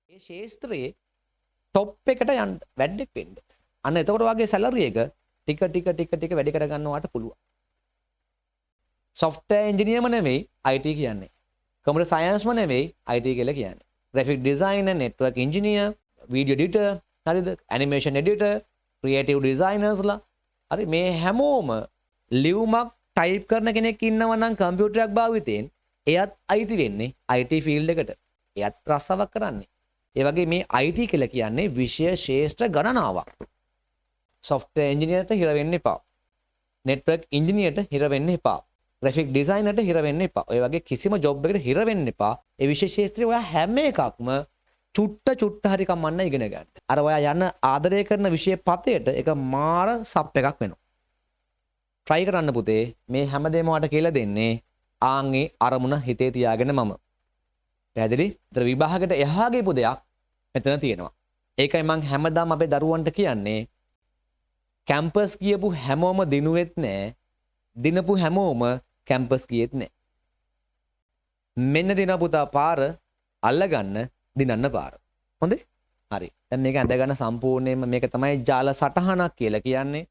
ඒ ශේෂ්ත්‍රයේ top එකට යන්න වැඩක් වෙන්න. අන්න එතකොට වගේ සැලරි එක ටික වැඩි කර ගන්නවාට පුළුවන්. software engineer නෙවෙයි IT කියන්නේ. computer science නෙවෙයි IT කියලා කියන්නේ. graphic designer, network engineer, video editor, හරිද? animation editor, creative designers ලා. හරි මේ හැමෝම ලියුමක් ටයිප් කරන කෙනෙක් ඉන්නවා නම් කම්පියුටරයක් භාවිතයෙන් එයත් අයිති වෙන්නේ IT ෆීල්ඩ් එකට. එයත් රස්සාවක් කරන්නේ. ඒ වගේ මේ IT කියලා කියන්නේ විෂය ශේෂ්ත්‍ර ගණනාවක්. software engineerට හිර වෙන්න එපා. network engineerට හිර වෙන්න එපා. graphic designerට හිර වෙන්න එපා. ඔය වගේ කිසිම job එකකට හිර වෙන්න එපා. ඒ විෂය ශේෂ්ත්‍රයේ ඔයා හැම එකක්ම චුට්ට හරි කමන්න ඉගෙන ගන්න. අර ඔයා යන ආදරය කරන විෂය පතේට ඒක මාර සප් එකක් වෙනවා. try කරන්න පුතේ. මේ හැමදේම වට කියලා දෙන්නේ ආන්ගේ අරමුණ හිතේ තියාගෙන මම. පැහැදිලි? ඒතර විභාගයට එහා ගියපු දෙයක් මෙතන තියෙනවා. ඒකයි මම හැමදාම අපේ දරුවන්ට කියන්නේ කැම්පස් ගියපු හැමෝම දිනුවෙත් නැහැ. දිනපු හැමෝම කැම්පස් ගියෙත් නැහැ. මෙන්න දින පුතා පාර අල්ලගන්න දිනන්න පාර. හොඳේ? හරි. දැන් මේක ඇඳ ගන්න සම්පූර්ණයෙන්ම මේක තමයි ජාල සටහනක් කියලා කියන්නේ.